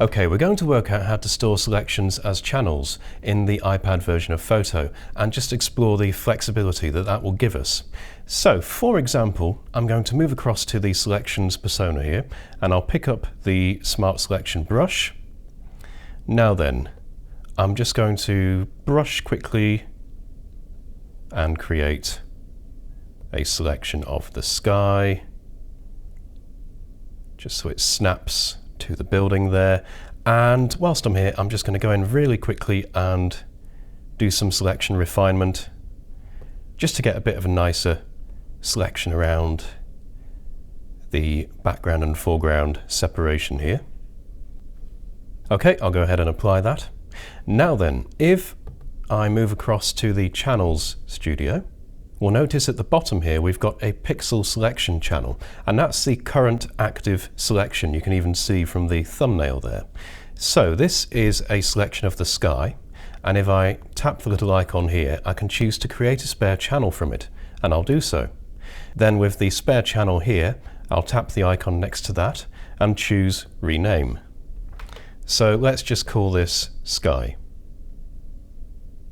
Okay, we're going to work out how to store selections as channels in the iPad version of Photo and just explore the flexibility that that will give us. So, for example, I'm going to move across to the selections persona here and I'll pick up the Smart Selection brush. Now then, I'm just going to brush quickly and create a selection of the sky, just so it snaps to the building there. And whilst I'm here, I'm just going to go in really quickly and do some selection refinement just to get a bit of a nicer selection around the background and foreground separation here. Okay, I'll go ahead and apply that. Now then, if I move across to the Channels Studio, we'll notice at the bottom here we've got a pixel selection channel, and that's the current active selection. You can even see from the thumbnail there. So this is a selection of the sky, and if I tap the little icon here, I can choose to create a spare channel from it, and I'll do so. Then with the spare channel here, I'll tap the icon next to that and choose Rename. So let's just call this Sky.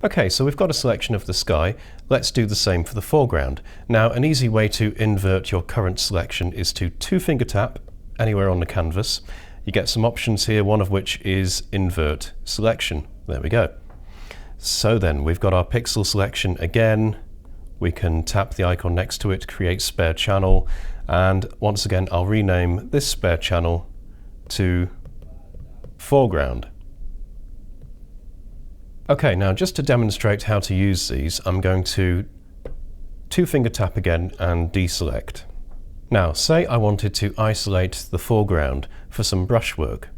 Okay, so we've got a selection of the sky. Let's do the same for the foreground. Now, an easy way to invert your current selection is to two-finger tap anywhere on the canvas. You get some options here, one of which is Invert Selection. There we go. So then, we've got our pixel selection again. We can tap the icon next to it, create spare channel, and once again, I'll rename this spare channel to Foreground. Okay, now just to demonstrate how to use these, I'm going to two-finger tap again and deselect. Now, say I wanted to isolate the foreground for some brushwork.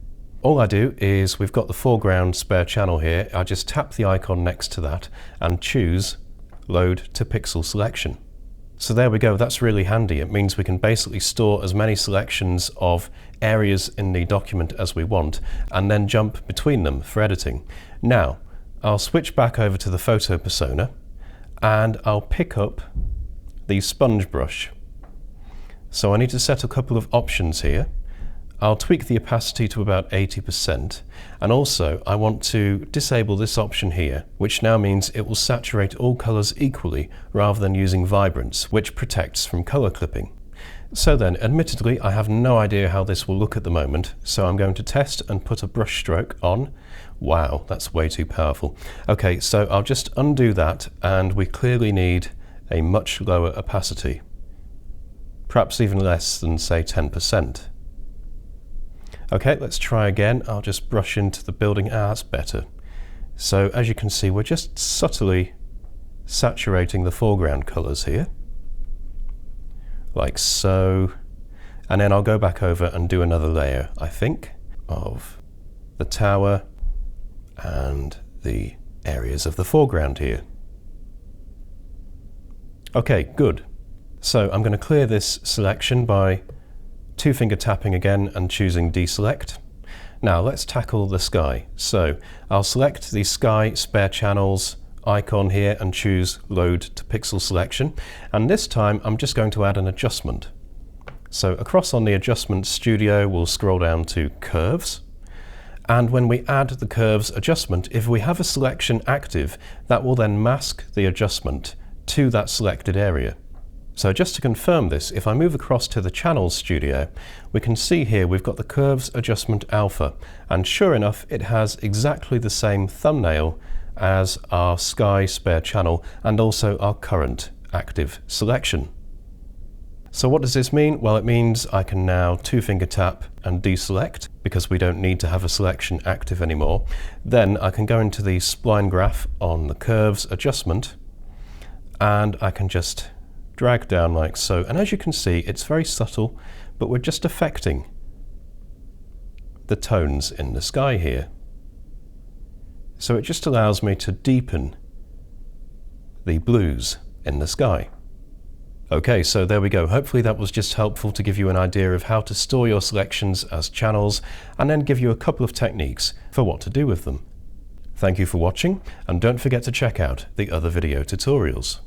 All I do is, we've got the foreground spare channel here, I just tap the icon next to that and choose Load to Pixel Selection. So there we go, that's really handy. It means we can basically store as many selections of areas in the document as we want and then jump between them for editing. Now, I'll switch back over to the photo persona and I'll pick up the sponge brush. So I need to set a couple of options here. I'll tweak the opacity to about 80%, and also I want to disable this option here, which now means it will saturate all colors equally rather than using vibrance, which protects from color clipping. So then, admittedly, I have no idea how this will look at the moment, so I'm going to test and put a brush stroke on. Wow, that's way too powerful. Okay, so I'll just undo that, and we clearly need a much lower opacity. Perhaps even less than, say, 10%. Okay, let's try again. I'll just brush into the building. That's better. So as you can see, we're just subtly saturating the foreground colors here, like so. And then I'll go back over and do another layer, I think, of the tower and the areas of the foreground here. Okay, good. So I'm going to clear this selection by two-finger tapping again and choosing Deselect. Now let's tackle the sky. So I'll select the Sky Spare Channels icon here and choose Load to Pixel Selection. And this time I'm just going to add an adjustment. So across on the Adjustment Studio, we'll scroll down to Curves. And when we add the Curves adjustment, if we have a selection active, that will then mask the adjustment to that selected area. So just to confirm this, if I move across to the Channels Studio, we can see here we've got the Curves Adjustment Alpha, and sure enough, it has exactly the same thumbnail as our Sky Spare Channel and also our current active selection. So what does this mean? Well, it means I can now two-finger tap and deselect because we don't need to have a selection active anymore. Then I can go into the spline graph on the Curves Adjustment and I can just drag down like so, and as you can see, it's very subtle, but we're just affecting the tones in the sky here. So it just allows me to deepen the blues in the sky. Okay, so there we go. Hopefully that was just helpful to give you an idea of how to store your selections as channels, and then give you a couple of techniques for what to do with them. Thank you for watching, and don't forget to check out the other video tutorials.